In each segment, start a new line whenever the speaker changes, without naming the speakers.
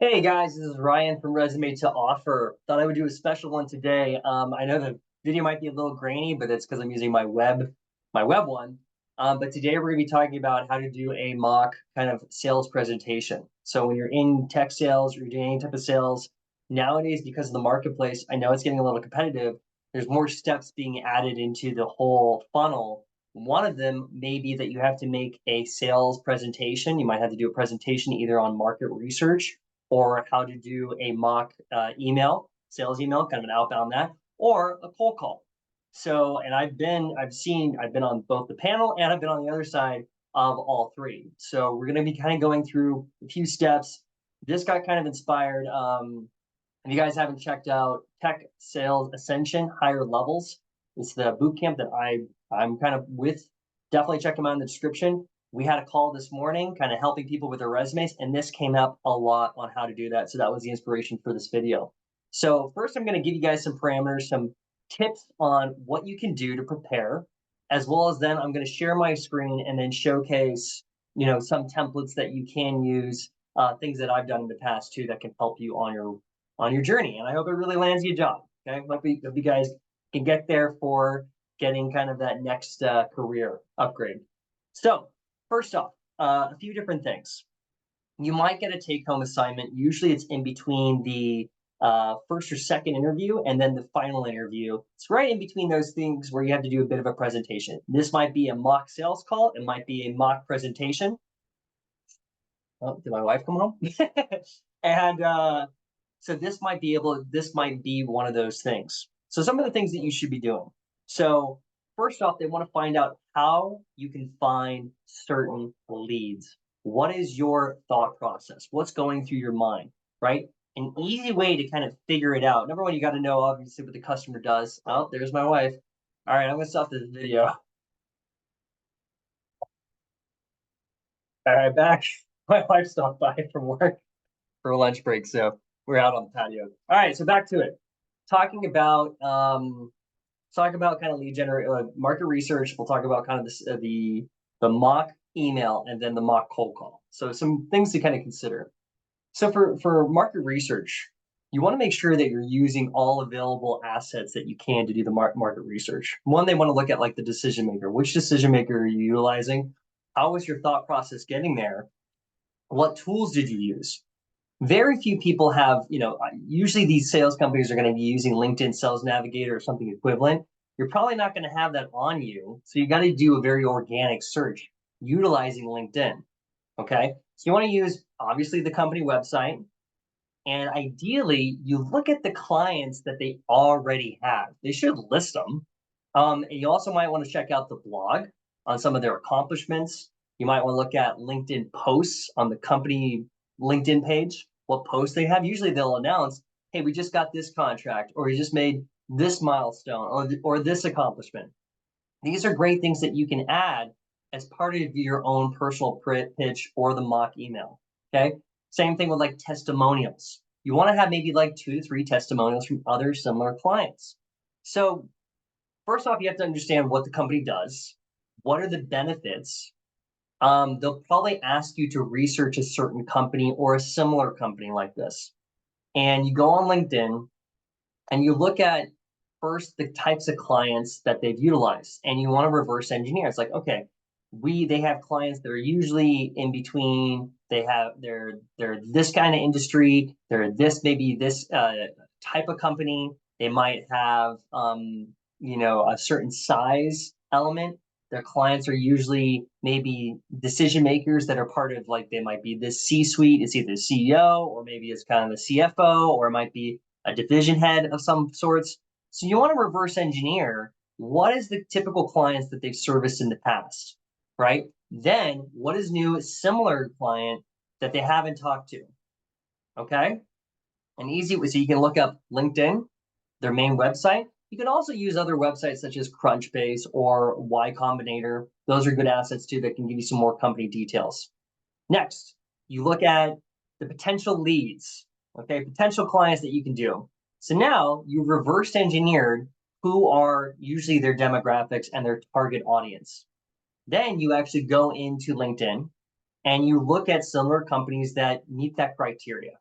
Hey guys, this is Ryan from Resume to Offer. Thought I would do a special one today. I know the video might be a little grainy, but it's because I'm using my web one. But today we're going to be talking about how to do a mock kind of sales presentation. So when you're in tech sales or you're doing any type of sales, nowadays because of the marketplace, I know it's getting a little competitive. There's more steps being added into the whole funnel. One of them may be that you have to make a sales presentation. You might have to do a presentation either on market research or how to do a mock sales email, kind of an outbound that, or a cold call. So, and I've been on both the panel and I've been on the other side of all three. So we're going to be kind of going through a few steps. This got kind of inspired. If you guys haven't checked out Tech Sales Ascension Higher Levels, it's the boot camp that I'm kind of with. Definitely check them out in the description. We had a call this morning, kind of helping people with their resumes, and this came up a lot on how to do that. So that was the inspiration for this video. So first, I'm going to give you guys some parameters, some tips on what you can do to prepare, as well as then I'm going to share my screen and then showcase, some templates that you can use, things that I've done in the past too that can help you on your journey. And I hope it really lands you a job. Okay, hope you guys can get there for getting kind of that next career upgrade. So first off, a few different things. You might get a take-home assignment. Usually it's in between the first or second interview and then the final interview. It's right in between those things where you have to do a bit of a presentation. This might be a mock sales call. It might be a mock presentation. Oh, did my wife come home? And so this might be one of those things. So some of the things that you should be doing. So first off, they want to find out how you can find certain leads. What is your thought process? What's going through your mind, right? An easy way to kind of figure it out. Number one, you got to know obviously what the customer does. Oh, there's my wife. All right, I'm gonna stop this video. All right, back. My wife stopped by from work for a lunch break, so we're out on the patio. All right, so back to it. Talking about talk about kind of lead generate market research. We'll talk about kind of the mock email and then the mock cold call. So some things to kind of consider. So for market research, you want to make sure that you're using all available assets that you can to do the market research. One, they want to look at like the decision maker. Which decision maker are you utilizing? How was your thought process getting there? What tools did you use? Very few people have, usually these sales companies are going to be using LinkedIn Sales Navigator or something equivalent. You're probably not going to have that on you. So you got to do a very organic search utilizing LinkedIn. Okay. So you want to use obviously the company website. And ideally, you look at the clients that they already have. They should list them. And you also might want to check out the blog on some of their accomplishments. You might want to look at LinkedIn posts on the company LinkedIn page, what posts they have. Usually they'll announce, hey, we just got this contract, or we just made this milestone, or this accomplishment. These are great things that you can add as part of your own personal pitch or the mock email. Okay. Same thing with like testimonials. You want to have maybe like 2 to 3 testimonials from other similar clients. So first off, you have to understand what the company does. What are the benefits? They'll probably ask you to research a certain company or a similar company like this. And you go on LinkedIn and you look at first the types of clients that they've utilized, and you want to reverse engineer. It's like, okay, they have clients that are usually in between. They're this kind of industry. They're this type of company. They might have a certain size element. Their clients are usually maybe decision makers that are part of like they might be this C-suite. It's either the CEO or maybe it's kind of the CFO, or it might be a division head of some sorts. So you want to reverse engineer what is the typical clients that they've serviced in the past, right? Then what is new, similar client that they haven't talked to, okay? And easy, so you can look up LinkedIn, their main website. You can also use other websites such as Crunchbase or Y Combinator. Those are good assets too that can give you some more company details. Next, you look at the potential leads, okay, potential clients that you can do. So now you've reverse engineered who are usually their demographics and their target audience. Then you actually go into LinkedIn and you look at similar companies that meet that criteria.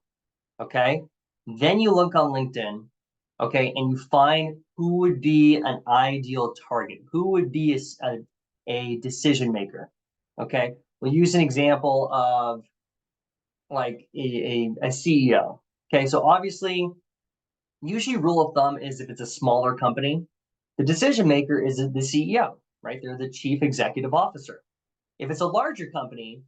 okay? Then you look on LinkedIn, okay, and you find who would be an ideal target, who would be a decision maker, okay? We'll use an example of like a CEO, okay? So obviously, usually rule of thumb is if it's a smaller company, the decision maker is the CEO, right? They're the chief executive officer. If it's a larger company,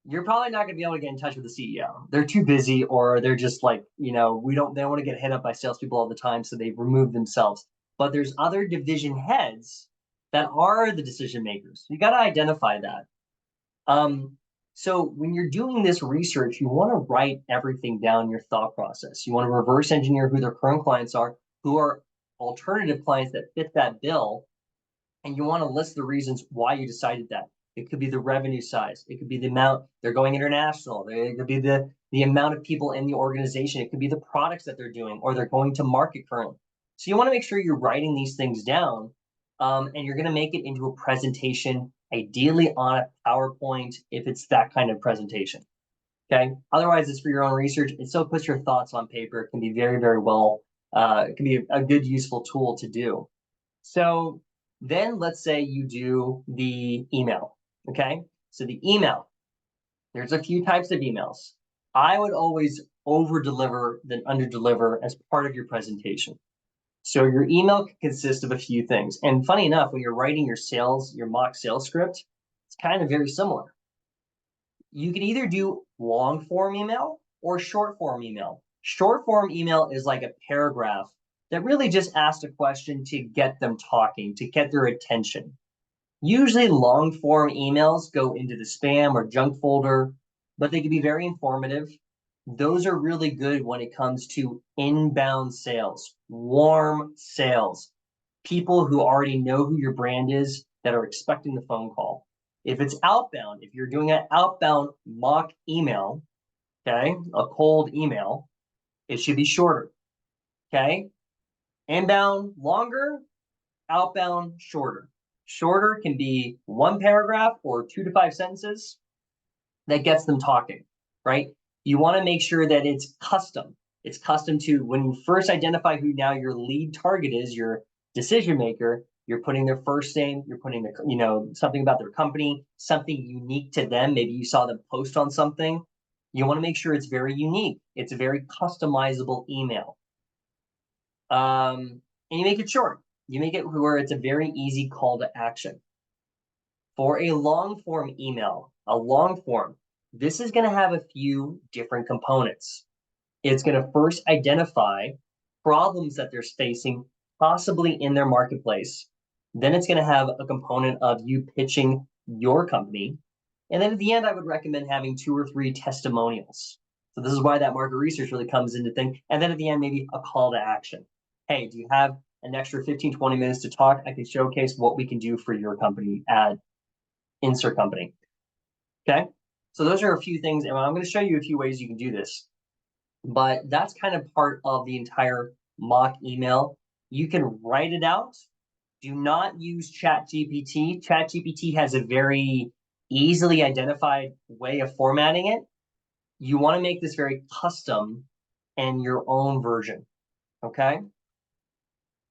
you're probably not going to be able to get in touch with the CEO. They're too busy, or they're just like, they don't want to get hit up by salespeople all the time, so they remove themselves. But there's other division heads that are the decision makers. You got to identify that. So when you're doing this research, you want to write everything down, your thought process. You want to reverse engineer who their current clients are, who are alternative clients that fit that bill, and you want to list the reasons why you decided that. It could be the revenue size. It could be the amount they're going international. It could be the amount of people in the organization. It could be the products that they're doing or they're going to market currently. So you want to make sure you're writing these things down, and you're going to make it into a presentation, ideally on a PowerPoint if it's that kind of presentation. Okay. Otherwise, it's for your own research. It still puts your thoughts on paper. It can be very, very well. It can be a good, useful tool to do. So then let's say you do the email, okay? So the email, there's a few types of emails. I would always over-deliver than under-deliver as part of your presentation. So your email can consist of a few things. And funny enough, when you're writing your mock sales script, it's kind of very similar. You can either do long form email or short form email. Short form email is like a paragraph that really just asks a question to get them talking, to get their attention. Usually long form emails go into the spam or junk folder, but they can be very informative. Those are really good when it comes to inbound sales, warm sales, people who already know who your brand is that are expecting the phone call. If it's outbound, if you're doing an outbound mock email, okay, a cold email, it should be shorter, okay? Inbound, longer, outbound, shorter. Shorter can be one paragraph or 2 to 5 sentences that gets them talking, right? You want to make sure that it's custom. It's custom to when you first identify who now your lead target is, your decision maker, you're putting their first name, you're putting something about their company, something unique to them. Maybe you saw them post on something. You want to make sure it's very unique. It's a very customizable email. And you make it short. You make it where it's a very easy call to action. For a long form email, this is going to have a few different components. It's going to first identify problems that they're facing, possibly in their marketplace. Then it's going to have a component of you pitching your company. And then at the end, I would recommend having 2 or 3 testimonials. So this is why that market research really comes into thing. And then at the end, maybe a call to action. Hey, do you have an extra 15, 20 minutes to talk? I can showcase what we can do for your company at insert company. Okay. So those are a few things. And I'm going to show you a few ways you can do this. But that's kind of part of the entire mock email. You can write it out. Do not use ChatGPT. ChatGPT has a very easily identified way of formatting it. You want to make this very custom and your own version, okay?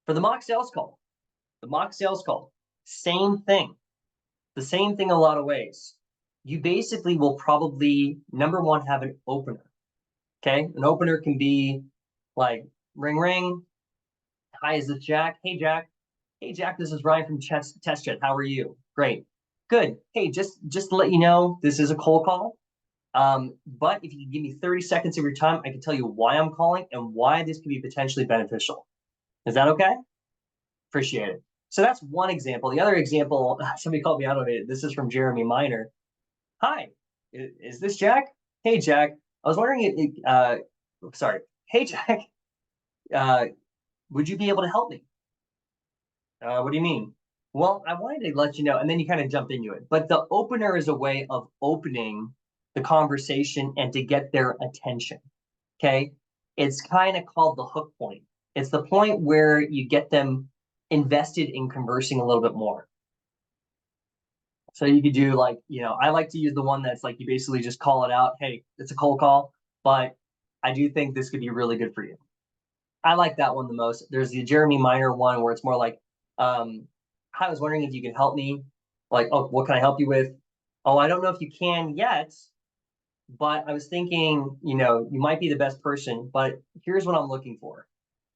For the mock sales call, same thing. The same thing a lot of ways. You basically will probably, number one, have an opener, okay? An opener can be like, ring, ring. Hi, is this Jack? Hey, Jack. Hey, Jack, this is Ryan from Test Chat. How are you? Great. Good. Hey, just to let you know, this is a cold call. But if you give me 30 seconds of your time, I can tell you why I'm calling and why this could be potentially beneficial. Is that okay? Appreciate it. So that's one example. The other example, somebody called me out of it. This is from Jeremy Miner. Hi, is this Jack? Hey, Jack. I was wondering, sorry. Hey, Jack, would you be able to help me? What do you mean? Well, I wanted to let you know, and then you kind of jump into it. But the opener is a way of opening the conversation and to get their attention. Okay. It's kind of called the hook point. It's the point where you get them invested in conversing a little bit more. So you could do like, I like to use the one that's like you basically just call it out. Hey, it's a cold call, but I do think this could be really good for you. I like that one the most. There's the Jeremy Minor one where it's more like, I was wondering if you can help me. Like, oh, what can I help you with? Oh, I don't know if you can yet, but I was thinking, you might be the best person, but here's what I'm looking for.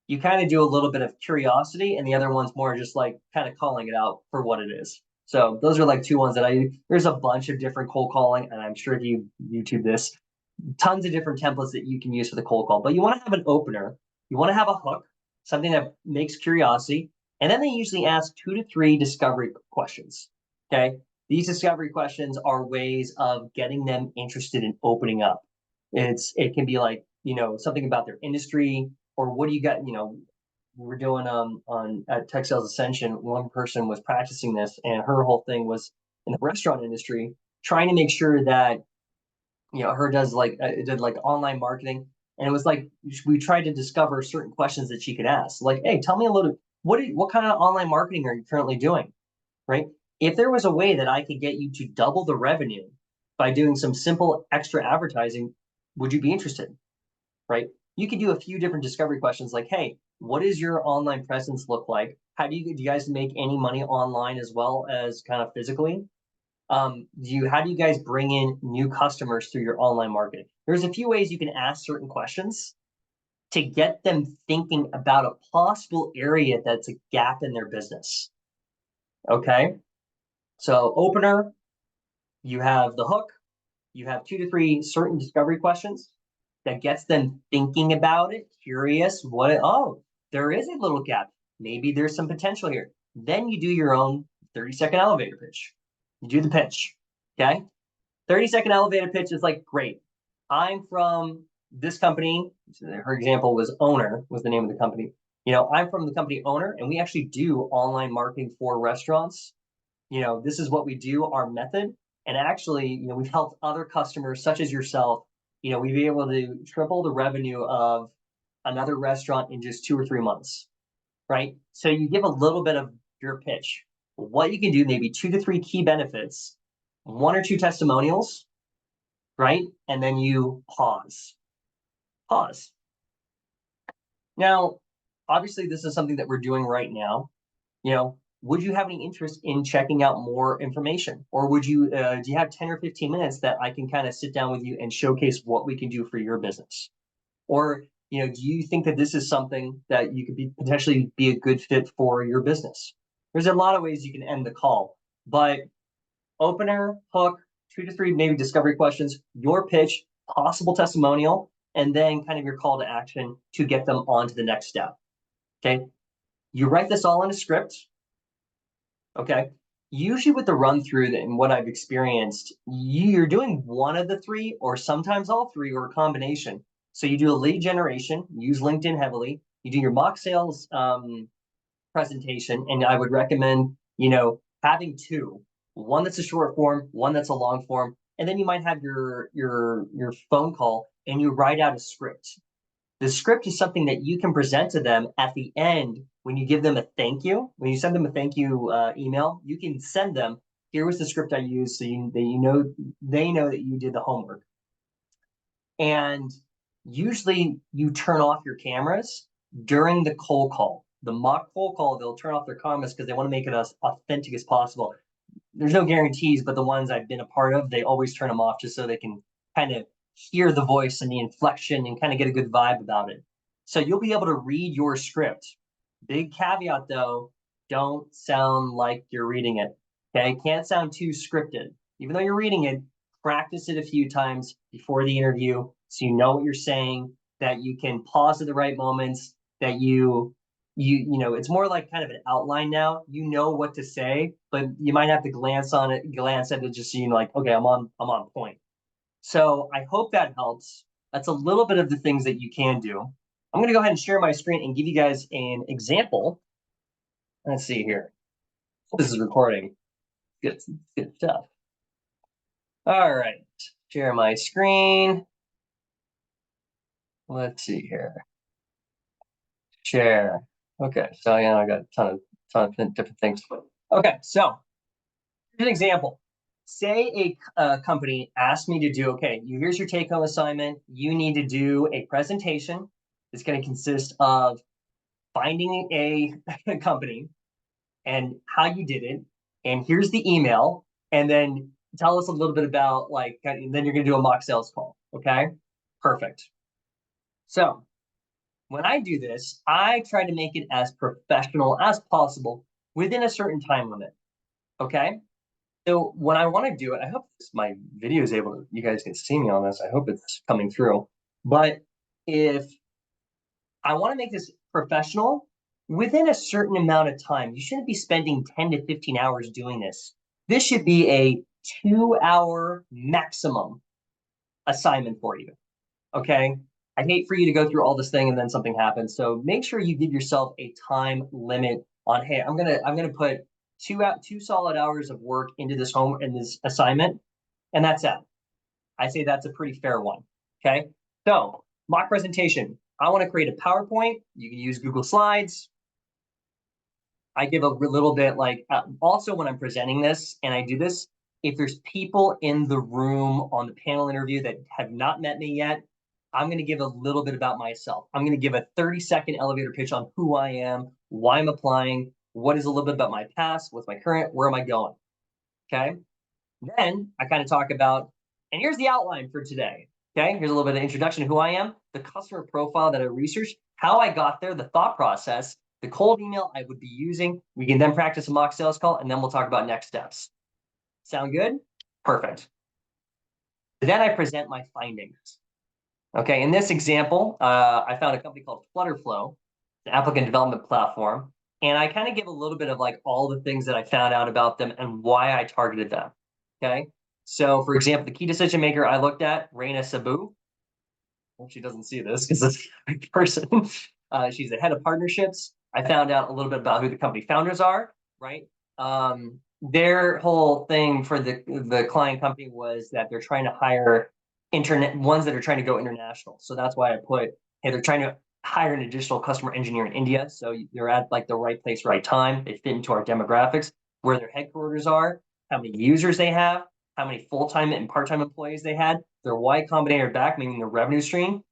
You kind of do a little bit of curiosity, and the other one's more just like kind of calling it out for what it is. So those are like two ones that there's a bunch of different cold calling, and I'm sure if you YouTube this, tons of different templates that you can use for the cold call. But you want to have an opener, you want to have a hook, something that makes curiosity, and then they usually ask 2 to 3 discovery questions. Okay, these discovery questions are ways of getting them interested in opening up. It can be like something about their industry, or what do you got. We're doing on at Tech Sales Ascension. One person was practicing this, and her whole thing was in the restaurant industry, trying to make sure that her did like online marketing, and it was like we tried to discover certain questions that she could ask, like, hey, tell me a little, what kind of online marketing are you currently doing, right? If there was a way that I could get you to double the revenue by doing some simple extra advertising, would you be interested, right? You could do a few different discovery questions like, hey, what does your online presence look like? Do you guys make any money online as well as kind of physically? How do you guys bring in new customers through your online marketing? There's a few ways you can ask certain questions to get them thinking about a possible area that's a gap in their business. Okay, so opener, you have the hook, you have 2 to 3 certain discovery questions that gets them thinking about it, curious, there is a little gap. Maybe there's some potential here. Then you do your own 30-second elevator pitch. You do the pitch, okay? 30-second elevator pitch is like, great. I'm from this company. Her example was Owner, was the name of the company. I'm from the company Owner, and we actually do online marketing for restaurants. This is what we do, our method. And actually, we've helped other customers such as yourself. We've been able to triple the revenue of another restaurant in just 2 or 3 months, right? So you give a little bit of your pitch, what you can do, maybe 2 to 3 key benefits, 1 or 2 testimonials, right? And then you pause. Now, obviously, this is something that we're doing right now. Would you have any interest in checking out more information, or would you do you have 10 or 15 minutes that I can kind of sit down with you and showcase what we can do for your business? Or do you think that this is something that you could potentially be a good fit for your business? There's a lot of ways you can end the call, but opener, hook, 2 to 3 maybe discovery questions, your pitch, possible testimonial, and then kind of your call to action to get them on to the next step. Okay, you write this all in a script. Okay, usually with the run through and what I've experienced, you're doing one of the 3 or sometimes all 3 or a combination. So you do a lead generation, use LinkedIn heavily, you do your mock sales presentation, and I would recommend having 2, one that's a short form, one that's a long form, and then you might have your phone call, and you write out a script. The script is something that you can present to them at the end when you give them a thank you. When you send them a thank you email, you can send them, here was the script I used, so they know that you did the homework. And usually you turn off your cameras during the cold call. The mock cold call, they'll turn off their cameras because they want to make it as authentic as possible. There's no guarantees, but the ones I've been a part of, they always turn them off just so they can kind of hear the voice and the inflection and kind of get a good vibe about it. So you'll be able to read your script. Big caveat though, don't sound like you're reading it. Okay, can't sound too scripted. Even though you're reading it, practice it a few times before the interview so you know what you're saying, that you can pause at the right moments, that it's more like kind of an outline now. You know what to say, but you might have to glance at it just so you know, like, okay, I'm on point. So I hope that helps. That's a little bit of the things that you can do. I'm going to go ahead and share my screen and give you guys an example. Let's see here. This is recording. Good stuff. All right, share my screen. Let's see here. Share. Okay, so I got a ton of different things. Okay, so here's an example. say a company asked me to do, okay, here's your take-home assignment. You need to do a presentation. It's going to consist of finding a company and how you did it. And here's the email. And then tell us a little bit about like, then you're going to do a mock sales call. Okay, perfect. So when I do this, I try to make it as professional as possible within a certain time limit. Okay. So when I want to do it, I hope my video is able to, you guys can see me on this. I hope it's coming through. But if I want to make this professional within a certain amount of time, you shouldn't be spending 10 to 15 hours doing this. This should be a 2-hour maximum assignment for you. Okay. I hate for you to go through all this thing and then something happens. So make sure you give yourself a time limit on, hey, I'm gonna put two solid hours of work into this assignment, and that's it. I say that's a pretty fair one. Okay. So mock presentation. I want to create a PowerPoint. You can use Google Slides. I give a little bit like, also when I'm presenting this and I do this, if there's people in the room on the panel interview that have not met me yet, I'm going to give a little bit about myself. I'm going to give a 30-second elevator pitch on who I am, why I'm applying, what is a little bit about my past, what's my current, where am I going? Okay. Then I kind of talk about, and here's the outline for today. Okay. Here's a little bit of introduction to who I am, the customer profile that I researched, how I got there, the thought process, the cold email I would be using. We can then practice a mock sales call, and then we'll talk about next steps. Sound good? Perfect. Then I present my findings. Okay, in this example, I found a company called Flutterflow, an applicant development platform, and I kind of give a little bit of like all the things that I found out about them and why I targeted them. Okay, so for example, the key decision maker I looked at, Raina Sabu. Well, she doesn't see this because it's a person. She's the head of partnerships. I found out a little bit about who the company founders are, right? Their whole thing for the client company was that they're trying to hire ones that are trying to go international. So that's why I put, hey, they're trying to hire an additional customer engineer in India. So they're at like the right place, right time. They fit into our demographics, where their headquarters are, how many users they have, how many full-time and part-time employees they had, their Y Combinator back, meaning the revenue stream.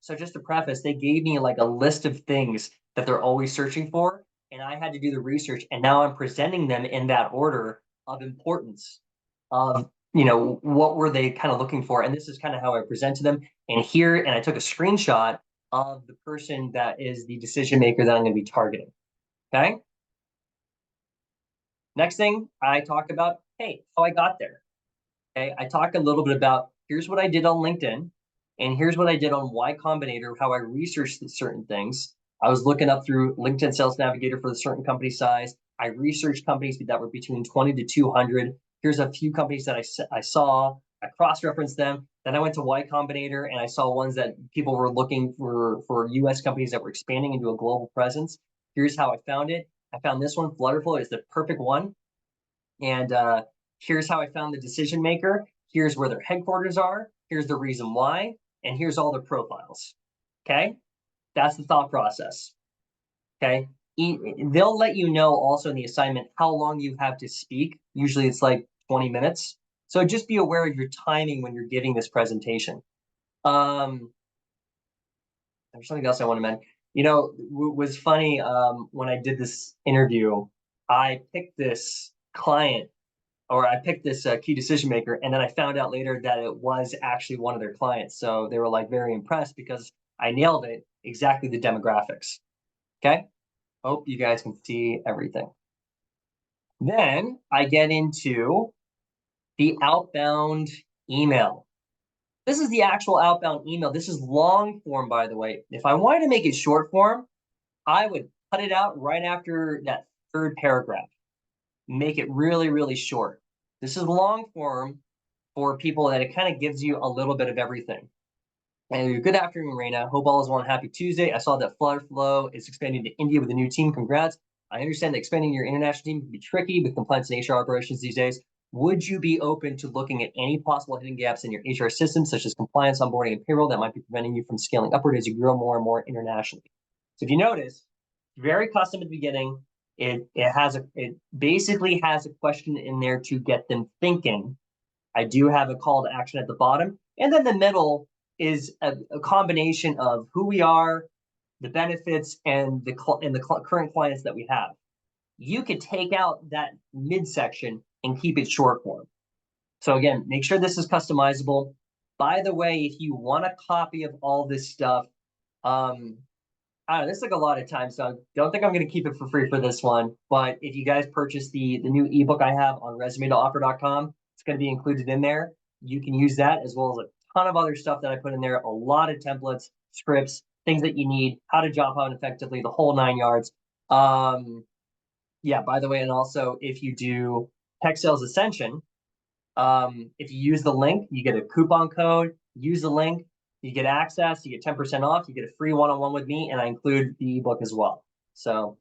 So just to preface, they gave me like a list of things that they're always searching for, and I had to do the research, and now I'm presenting them in that order of importance of, what were they kind of looking for, and this is kind of how I present to them. And I took a screenshot of the person that is the decision maker that I'm going to be targeting. Okay. Next thing I talk about, hey, how I got there. Okay, I talk a little bit about, here's what I did on LinkedIn, and here's what I did on Y Combinator, how I researched certain things. I was looking up through LinkedIn Sales Navigator for the certain company size. I researched companies that were between 20 to 200. Here's a few companies that I saw. I cross-referenced them. Then I went to Y Combinator, and I saw ones that people were looking for US companies that were expanding into a global presence. Here's how I found it. I found this one, Flutterflow, is the perfect one. And here's how I found the decision maker. Here's where their headquarters are. Here's the reason why. And here's all their profiles. Okay. That's the thought process. Okay. They'll let you know also in the assignment how long you have to speak. Usually it's like 20 minutes. So just be aware of your timing when you're giving this presentation. There's something else I want to mention. Was funny when I did this interview, I picked this client, or I picked this key decision maker, and then I found out later that it was actually one of their clients. So they were like very impressed because I nailed it, exactly the demographics. Okay. Hope you guys can see everything. Then I get into the outbound email. This is the actual outbound email. This is long form, by the way. If I wanted to make it short form, I would cut it out right after that third paragraph. Make it really, really short. This is long form for people that it kind of gives you a little bit of everything. And good afternoon, Raina. Hope all is well and happy Tuesday. I saw that Flutterflow is expanding to India with a new team. Congrats. I understand that expanding your international team can be tricky with compliance and HR operations these days. Would you be open to looking at any possible hidden gaps in your HR system, such as compliance, onboarding, and payroll that might be preventing you from scaling upward as you grow more and more internationally? So if you notice, very custom at the beginning. It basically has a question in there to get them thinking. I do have a call to action at the bottom, and then the middle is a combination of who we are, the benefits, and the current clients that we have. You could take out that midsection and keep it short form. So again, make sure this is customizable. By the way, if you want a copy of all this stuff, I don't know, this took a lot of time, so I don't think I'm going to keep it for free for this one. But if you guys purchase the new ebook I have on resume-to-offer.com, it's going to be included in there. You can use that as well as a ton of other stuff that I put in there, a lot of templates, scripts, things that you need, how to job hunt effectively, the whole 9 yards. Yeah, by the way, and also if you do Tech Sales Ascension, if you use the link, you get a coupon code. Use the link, you get access, you get 10% off, you get a free one-on-one with me, and I include the ebook as well. So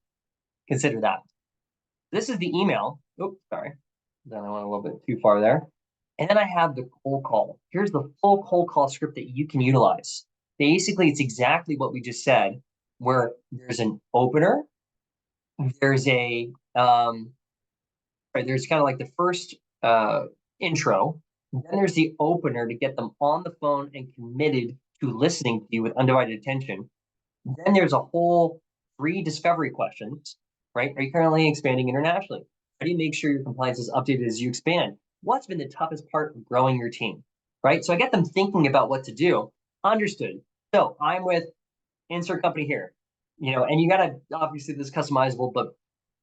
consider that. This is the email. Oops, sorry. Then I went a little bit too far there. And then I have the cold call. Here's the full cold call script that you can utilize. Basically, it's exactly what we just said, where there's an opener, there's a there's kind of like the first intro, then there's the opener to get them on the phone and committed to listening to you with undivided attention. Then there's a whole free discovery questions, right? Are you currently expanding internationally? How do you make sure your compliance is updated as you expand? What's been the toughest part of growing your team, right? So I get them thinking about what to do. Understood. So I'm with insert company here, and you got to, obviously this is customizable, but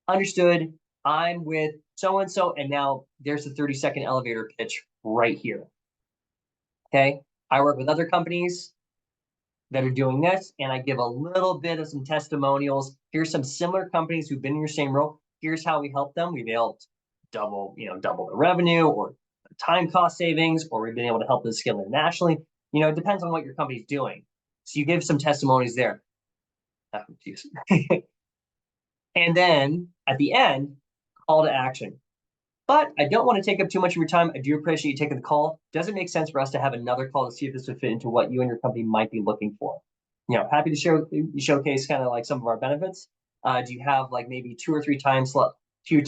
understood. I'm with so-and-so, and now there's the 30-second elevator pitch right here. Okay. I work with other companies that are doing this, and I give a little bit of some testimonials. Here's some similar companies who've been in your same role. Here's how we help them. We've helped double the revenue or time cost savings, or we've been able to help them scale internationally. It depends on what your company's doing. So you give some testimonies there. And then at the end, call to action. But I don't want to take up too much of your time. I do appreciate you taking the call. Does it make sense for us to have another call to see if this would fit into what you and your company might be looking for? Happy to showcase kind of like some of our benefits. Do you have like maybe two or three time slots over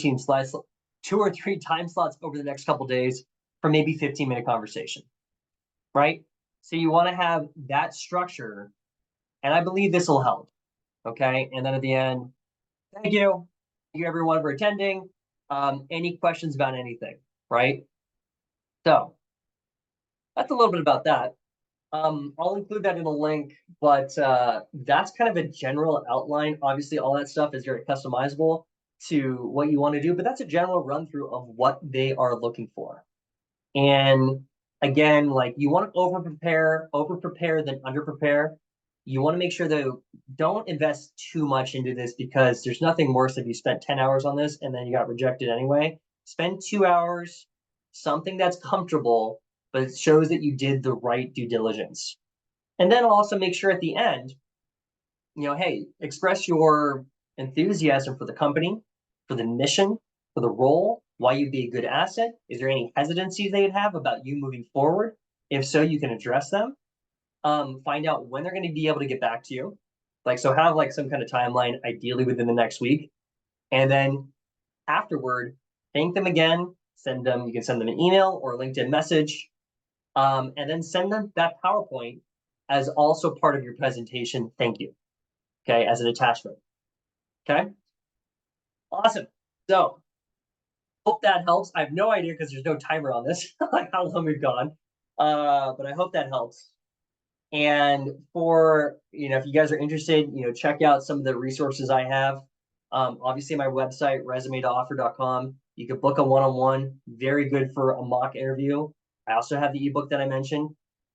the next couple of days for maybe 15-minute conversation, right? So you want to have that structure, and I believe this will help. Okay, and then at the end, thank you everyone for attending. Any questions about anything, right? So that's a little bit about that. I'll include that in a link, but that's kind of a general outline. Obviously, all that stuff is very customizable to what you want to do, but that's a general run through of what they are looking for. And again, like you want to over prepare than under prepare. You want to make sure that don't invest too much into this, because there's nothing worse if you spent 10 hours on this and then you got rejected anyway. Spend 2 hours, something that's comfortable, but it shows that you did the right due diligence. And then also make sure at the end, hey, express your enthusiasm for the company, for the mission, for the role, why you'd be a good asset. Is there any hesitancies they'd have about you moving forward? If so, you can address them. Find out when they're going to be able to get back to you. So have like some kind of timeline, ideally within the next week. And then afterward, thank them again. You can send them an email or a LinkedIn message. And then send them that PowerPoint as also part of your presentation. Thank you. Okay, as an attachment. Okay. Awesome. So hope that helps. I have no idea because there's no timer on this, like how long we've gone. But I hope that helps. And for, if you guys are interested, check out some of the resources I have. Obviously my website, resume-to-offer.com. You can book a one-on-one, very good for a mock interview. I also have the ebook that I mentioned.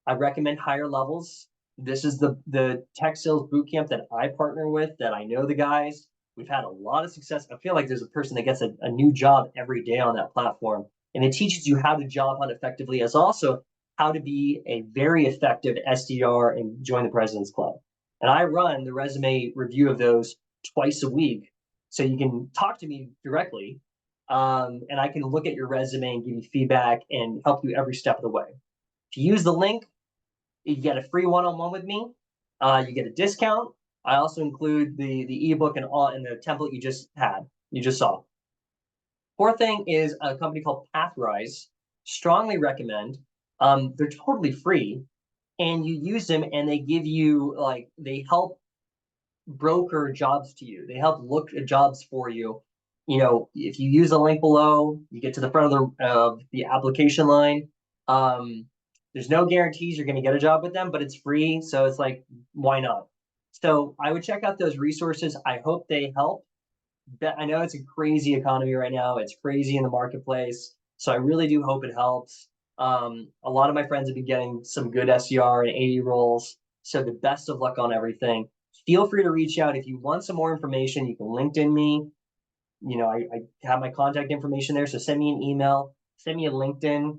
I recommend higher levels. This is the Tech Sales Bootcamp that I partner with, that I know the guys. We've had a lot of success. I feel like there's a person that gets a new job every day on that platform. And it teaches you how to job hunt effectively, as also how to be a very effective SDR and join the President's Club. And I run the resume review of those twice a week. So you can talk to me directly, and I can look at your resume and give you feedback and help you every step of the way. If you use the link, you get a free one-on-one with me. You get a discount. I also include the ebook and the template you just had, You just saw. Fourth thing is a company called Pathrise. Strongly recommend. They're totally free, and you use them, and they give you like they help broker jobs to you. They help look at jobs for you. You know, if you use the link below, you get to the front of the application line. There's no guarantees you're going to get a job with them, but it's free, so it's like, why not? So I would check out those resources. I hope they help. I know it's a crazy economy right now. It's crazy in the marketplace. So I really do hope it helps. A lot of my friends have been getting some good SDR and AE roles. So the best of luck on everything. Feel free to reach out if you want some more information. You can LinkedIn me. You know, I have my contact information there. So send me an email, send me a LinkedIn.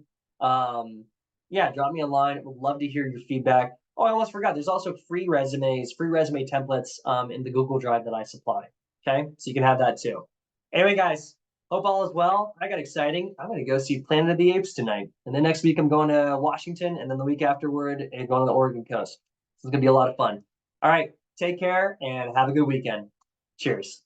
Yeah, drop me a line. Would love to hear your feedback. Oh, I almost forgot. There's also free resumes, free resume templates in the Google Drive that I supply. Okay, so you can have that too. Anyway, guys, hope all is well. I got exciting. I'm going to go see Planet of the Apes tonight. And then next week, I'm going to Washington. And then the week afterward, I'm going to the Oregon coast. So it's going to be a lot of fun. All right, take care and have a good weekend. Cheers.